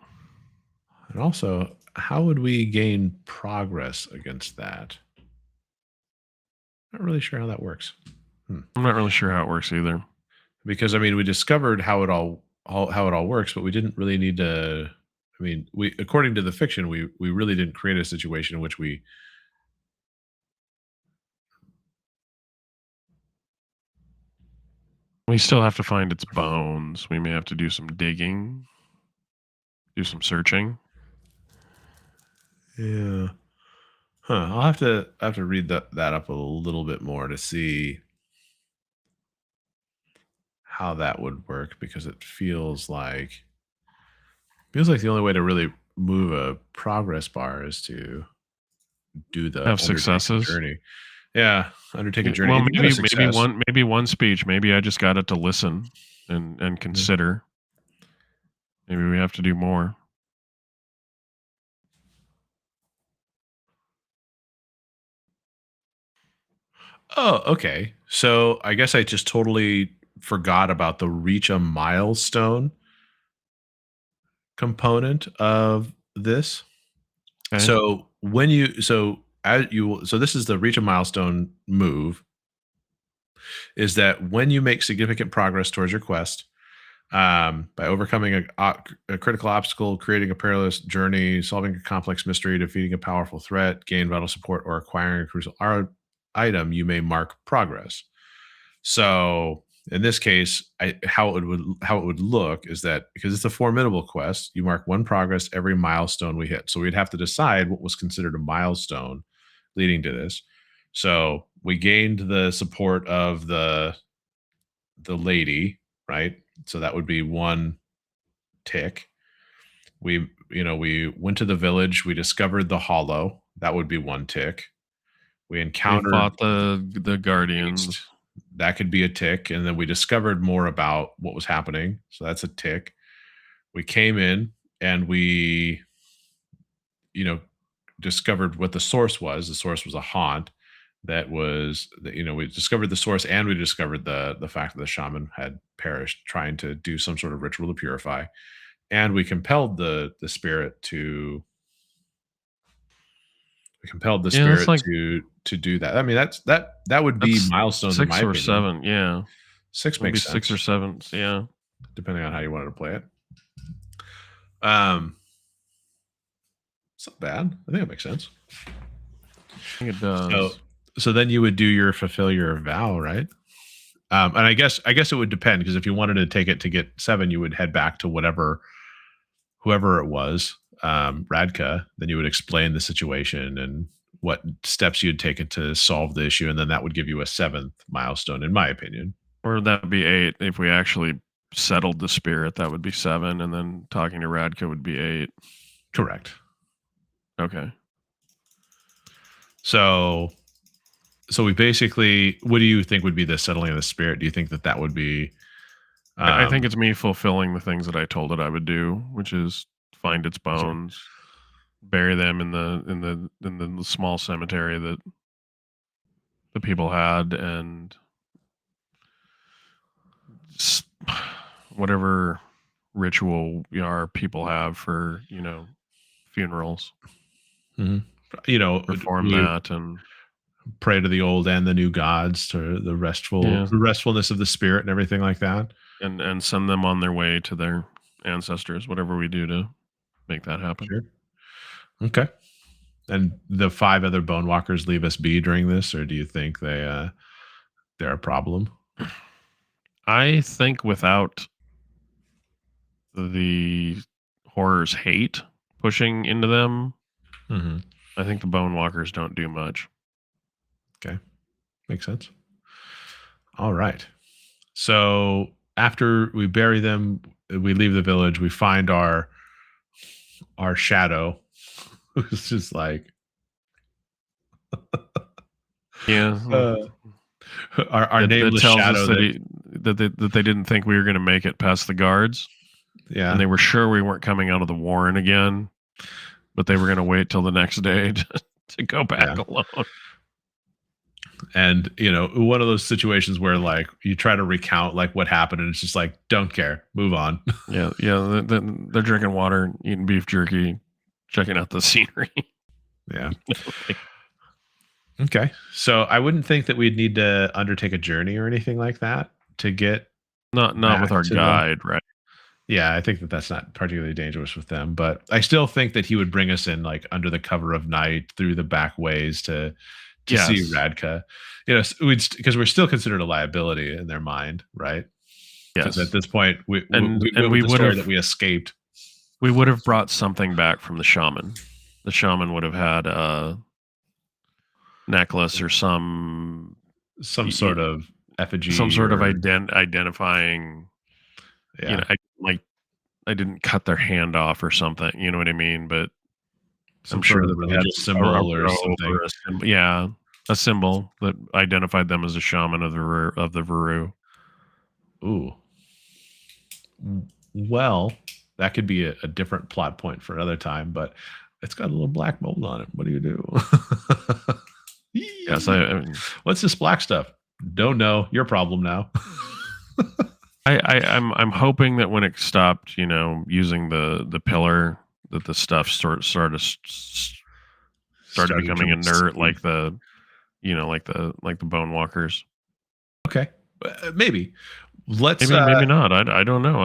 And also, how would we gain progress against that? Not really sure how that works. I'm not really sure how it works either. Because, I mean, we discovered how it all works, but we didn't really need to. I mean, according to the fiction, we really didn't create a situation in which we still have to find its bones. We may have to do some digging, do some searching. Yeah. I'll have to read that up a little bit more to see how that would work, because it feels like the only way to really move a progress bar is to do the have successes journey. Yeah, undertake a journey. Well, And you got a maybe success. one speech. Maybe I just got it to listen and consider. Maybe we have to do more. Oh, okay. So I guess I just totally forgot about the reach a milestone component of this. Okay. So when you so as you so this is the reach a milestone move, is that when you make significant progress towards your quest, by overcoming a critical obstacle, creating a perilous journey, solving a complex mystery, defeating a powerful threat, gain vital support, or acquiring a crucial item, you may mark progress. So in this case, how it would look is that because it's a formidable quest, you mark one progress every milestone we hit. So we'd have to decide what was considered a milestone leading to this. So we gained the support of the lady, right? So that would be one tick. We went to the village, we discovered the hollow. That would be one tick. We We encountered fought the beast. guardians. That could be a tick. And then we discovered more about what was happening. So that's a tick. We came in and you know, discovered what the source was. The source was a haunt we discovered the source, and we discovered the fact that the shaman had perished trying to do some sort of ritual to purify. And we compelled the Yeah, that's spirit like to do that. I mean, that would be that's milestones in my 6 or opinion. 7. Yeah, 6 maybe makes 6 or sense, 7. Yeah, depending on how you wanted to play it. Um, it's not bad. I think it makes sense. I think it does. So then you would do your fulfill your vow, right? And I guess it would depend, because if you wanted to take it to get 7, you would head back to whoever it was, Radka. Then you would explain the situation and what steps you'd taken to solve the issue, and then that would give you a 7th milestone, in my opinion. Or that would be 8 if we actually settled the spirit. That would be 7, and then talking to Radka would be 8. Correct. Okay. So we basically, what do you think would be the settling of the spirit? Do you think that would be? I think it's me fulfilling the things that I told it I would do, which is find its bones, bury them in the small cemetery that the people had, and whatever ritual our people have for funerals. Mm-hmm. Perform that and pray to the old and the new gods, to the restfulness of the spirit and everything like that, and send them on their way to their ancestors. Whatever we do to make that happen. Sure. Okay. And the 5 other bone walkers leave us be during this, or do you think they're a problem? I think without the horror's hate pushing into them, I think the bone walkers don't do much. Okay. Makes sense. All right. So after we bury them, we leave the village, we find our shadow, who's just like our nameless shadow that they didn't think we were going to make it past the guards. Yeah. And they were sure we weren't coming out of the warren again, but they were going to wait till the next day to go back alone. And one of those situations where like you try to recount like what happened, and it's just like, don't care, move on. Yeah. They're drinking water, eating beef jerky, checking out the scenery. Yeah. Okay. So I wouldn't think that we'd need to undertake a journey or anything like that to get not with our guide, right? Yeah, I think that that's not particularly dangerous with them, but I still think that he would bring us in like under the cover of night through the back ways to see Radka. Because we're still considered a liability in their mind, right? Yes. At this point, we would have that we escaped. We would have brought something back from the shaman. The shaman would have had a necklace or some sort of effigy, some sort of identifying. Yeah. I didn't cut their hand off or something. You know what I mean? But some sort of religious symbol or something. Yeah. a symbol that identified them as a shaman of the Veru. Ooh. Well, that could be a different plot point for another time, but it's got a little black mold on it. What do you do? Yes, What's this black stuff? Don't know. Your problem now. I'm hoping that when it stopped, using the pillar, that the stuff started becoming inert, like the bone walkers. Okay, maybe. Maybe not. I don't know.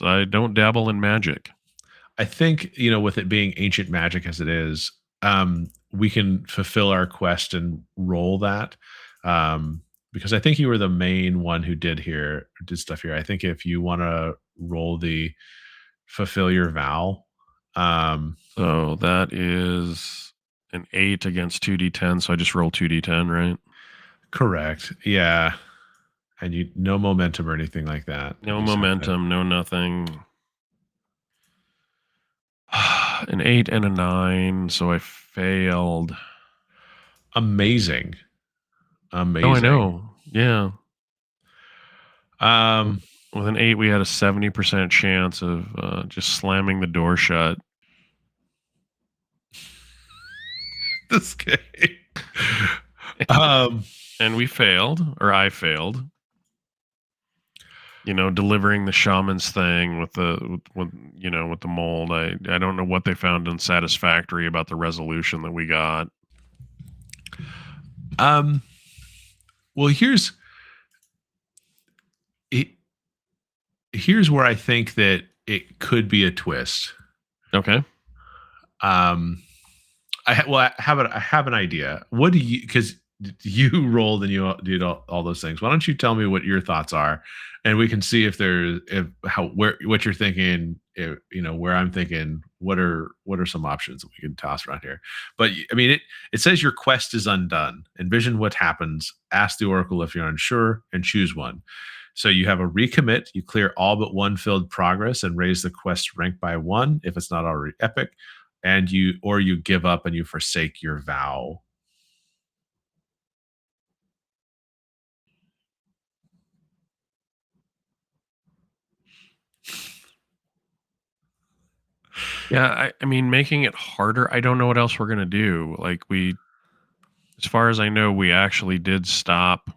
I don't dabble in magic. I think with it being ancient magic as it is, we can fulfill our quest and roll that. Because I think you were the main one who did stuff here. I think if you want to roll the fulfill your vow. So that is an 8 against 2d10. So I just roll 2d10, right? Correct. Yeah. And no momentum or anything like that. No momentum, no nothing. An 8 and a 9, so I failed. Amazing. Oh, I know. Yeah. With an 8, we had a 70% chance of just slamming the door shut. This game. And we failed, or I failed. Delivering the shaman's thing with the mold. I don't know what they found unsatisfactory about the resolution that we got. Well, here's where I think that it could be a twist. Okay. I have an idea. What do you, because you rolled and you did all those things. Why don't you tell me what your thoughts are, and we can see if what you're thinking, where I'm thinking, what are some options that we can toss around here. But I mean, it says your quest is undone. Envision what happens. Ask the oracle if you're unsure, and choose one. So you have a recommit. You clear all but one filled progress and raise the quest rank by 1 if it's not already epic. And you give up and you forsake your vow. Yeah, I mean, making it harder. I don't know what else we're gonna do. Like as far as I know, we actually did stop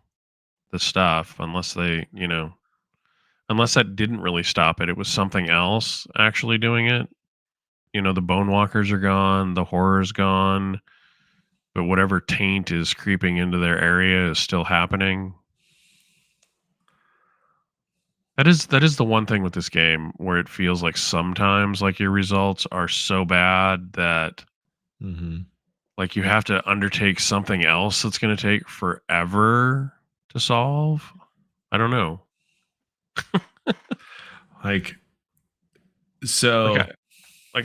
the stuff, unless unless that didn't really stop it. It was something else actually doing it. The bone walkers are gone, the horror's gone, but whatever taint is creeping into their area is still happening. That is the one thing with this game where it feels like sometimes like your results are so bad that like you have to undertake something else that's going to take forever to solve. I don't know. Like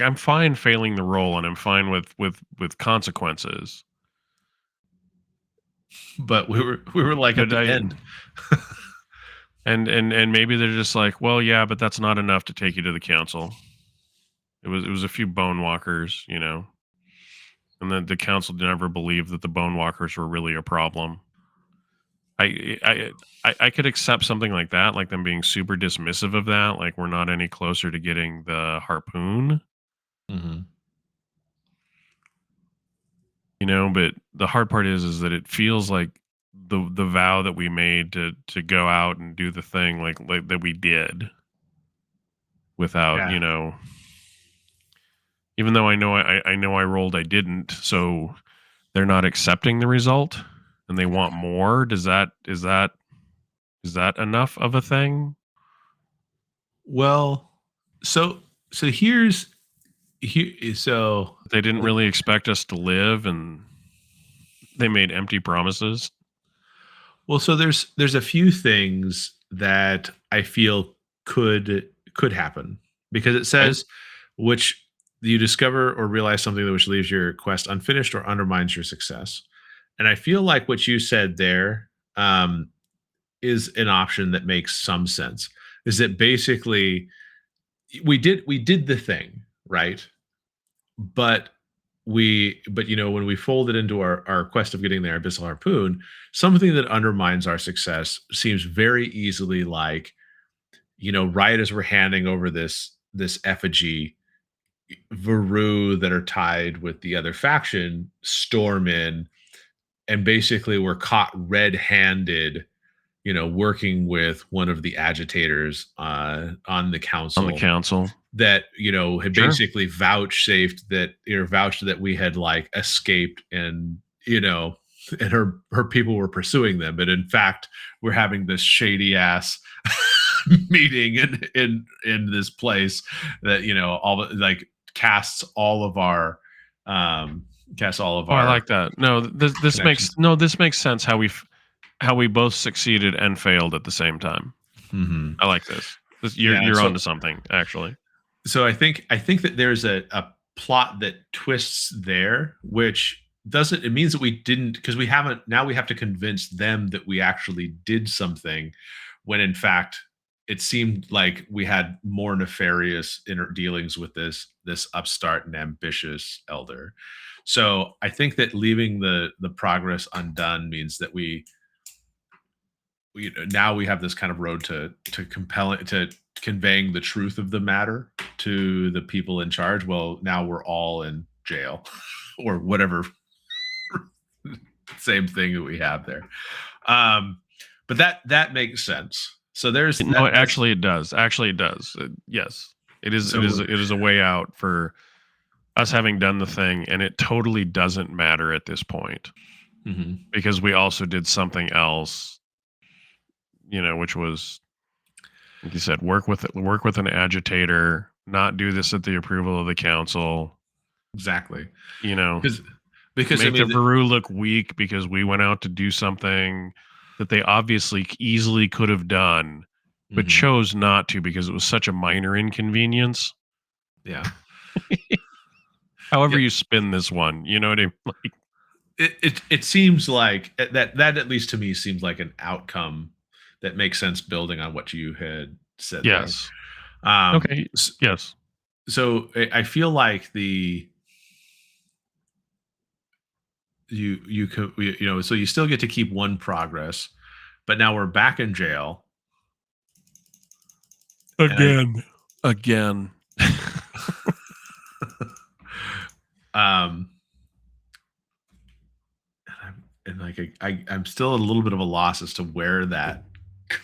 I'm fine failing the roll, and I'm fine with consequences. But we were like at the end. And maybe they're just like, well, yeah, but that's not enough to take you to the council. It was a few bone walkers, and then the council never believed that the bone walkers were really a problem. I could accept something like that, like them being super dismissive of that, like we're not any closer to getting the harpoon. But the hard part is that it feels like the vow that we made to go out and do the thing like that we did without, even though I know I rolled, I didn't. So they're not accepting the result and they want more. Is that enough of a thing? Well, so here, so they didn't really expect us to live, and they made empty promises. Well, so there's a few things that I feel could happen, because it says which you discover or realize something which leaves your quest unfinished or undermines your success. And I feel like what you said there is an option that makes some sense. Is that basically we did the thing, right? But but when we fold it into our quest of getting the abyssal harpoon, something that undermines our success seems very easily like, right as we're handing over this effigy, Varu that are tied with the other faction storm in, and basically we're caught red-handed, working with one of the agitators on the On the council council. that had Sure. basically vouched that we had like escaped, and and her people were pursuing them, but in fact we're having this shady ass meeting in this place that all the like casts all of our I like that. No, this connections. makes sense how we both succeeded and failed at the same time. Hmm. I like this. You're Yeah, you're onto something, actually. so I think that there's a plot that twists there, which doesn't it means that we didn't, because we haven't, now we have to convince them that we actually did something, when in fact it seemed like we had more nefarious inner dealings with this upstart and ambitious elder. So I think that leaving the progress undone means that now we have this kind of road to compelling, to conveying the truth of the matter to the people in charge. Well, now we're all in jail or whatever. Same thing that we have there. But that makes sense. So there's No, that. actually, it does. Actually, it does. Yes, it is. So It is a way out for us having done the thing, and it totally doesn't matter at this point mhm. because we also did something else. Which was, like you said, work with an agitator, not do this at the approval of the council. Exactly. You know, because because I make the mean, Varu look weak because we went out to do something that they obviously easily could have done, but mhm. chose not to because it was such a minor inconvenience. Yeah. However Yeah. you spin this one, you know what I mean? Like, It seems like that at least to me seems like an outcome that makes sense, building on what you had said there. yes. Um, Okay. s- Yes. so I feel like the you could so you still get to keep one progress, but now we're back in jail. And Again. um and like I'm still a little bit of a loss as to where that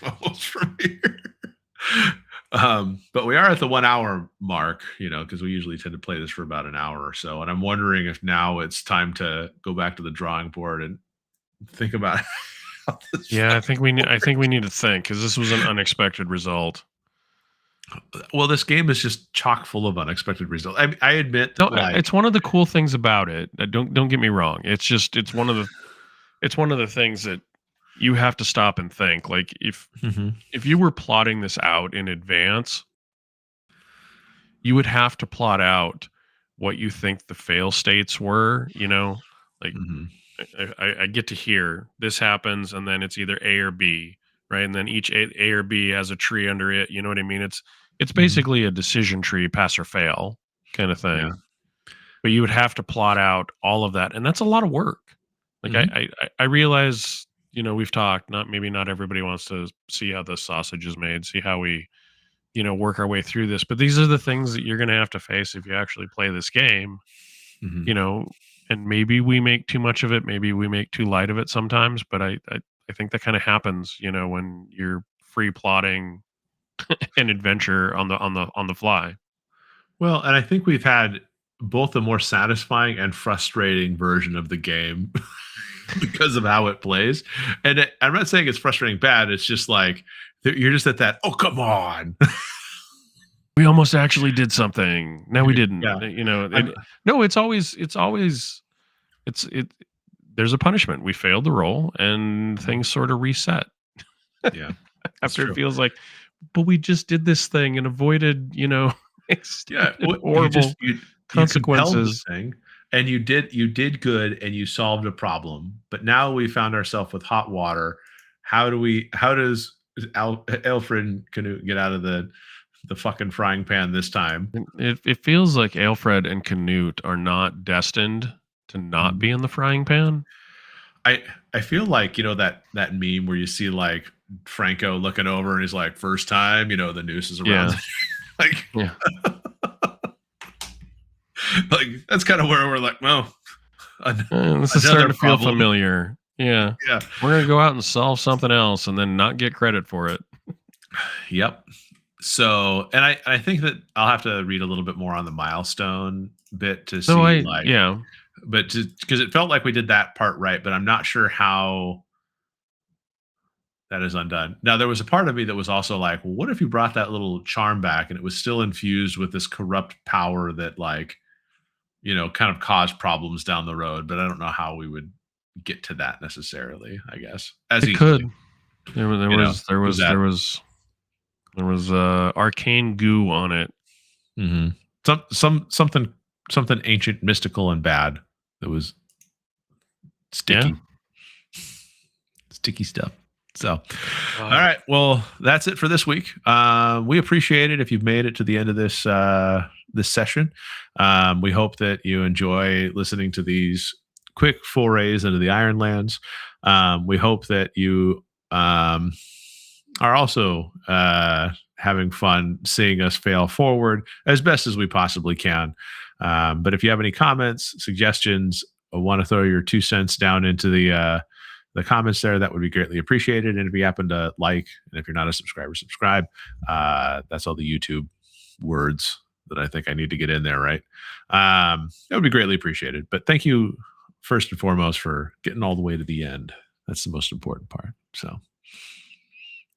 goes from here. But we are at the 1 hour mark, because we usually tend to play this for about an hour or so, and I'm wondering if now it's time to go back to the drawing board and think about how this Yeah, I think we need to think because this was an unexpected result. well, this game is just chock full of unexpected results. I admit No, that, like, it's one of the cool things about it. Don't get me wrong. It's one of the things that you have to stop and think. Like mhm, if you were plotting this out in advance, you would have to plot out what you think the fail states were. Like mhm, I get to hear this happens, and then it's either A or B, right? And then each A or B has a tree under it. You know what I mean? It's mhm, basically a decision tree, pass or fail kind of yeah, thing. But you would have to plot out all of that, and that's a lot of work. Like mhm, I realize, we've talked. Not everybody wants to see how the sausage is made, see how we work our way through this. But these are the things that you're going to have to face if you actually play this game. mhm. You know, and maybe we make too much of it, maybe we make too light of it sometimes. But I think that kind of happens, when you're free plotting an adventure on the fly. Well, and I think we've had both a more satisfying and frustrating version of the game because of how it plays. And I'm not saying it's frustrating bad. It's just like you're just at that. Oh, come on. We almost actually did something. No, we didn't. Yeah. I'm, No, it's there's a punishment. We failed the roll and things sort of reset yeah, that's after it true. feels like, but we just did this thing and avoided, Yeah. extended What you just horrible you compelled the consequences. thing, and you did good, and you solved a problem. But now we found ourselves with hot water. How does Aelfred and Knut get out of the the fucking frying pan this time. It feels like Aelfred and Knut are not destined to not be in the frying pan. I feel like, that meme where you see like Franco looking over and he's like, first time, the noose is around. Yeah. Like, Yeah. like that's kind of where we're like, well, this is starting to feel familiar. Yeah. Yeah. We're going to go out and solve something else and then not get credit for it. Yep. So, and I think that I'll have to read a little bit more on the milestone bit to see but because it felt like we did that part right, but I'm not sure how that is undone. Now, there was a part of me that was also like, well, what if you brought that little charm back and it was still infused with this corrupt power that like, kind of caused problems down the road, but I don't know how we would get to that necessarily, I guess. As it could. There was arcane goo on it. Mm-hmm. Something ancient, mystical, and bad that was sticky. Sticky stuff. So, all right. Well, that's it for this week. We appreciate it if you've made it to the end of this session. We hope that you enjoy listening to these quick forays into the Ironlands. We hope that you are also having fun seeing us fail forward as best as we possibly can. But if you have any comments, suggestions, or want to throw your 2 cents down into the comments there, that would be greatly appreciated. And if you happen to like, and if you're not a subscriber, subscribe. That's all the YouTube words that I think I need to get in there, right? That would be greatly appreciated. But thank you first and foremost for getting all the way to the end. That's the most important part. So,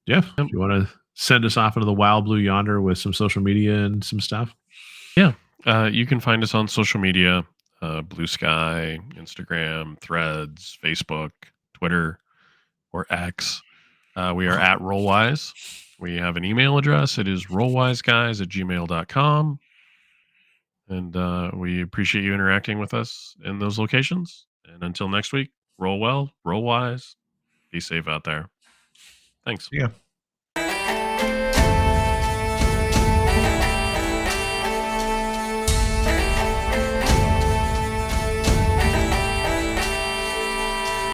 yeah, if you want to send us off into the wild blue yonder with some social media and some stuff. Yeah, you can find us on social media, Blue Sky, Instagram, Threads, Facebook, Twitter, or X. We are at Rollwise. We have an email address. It is rollwiseguys@gmail.com. And we appreciate you interacting with us in those locations. And until next week, roll well, roll wise, be safe out there. Thanks. Yeah.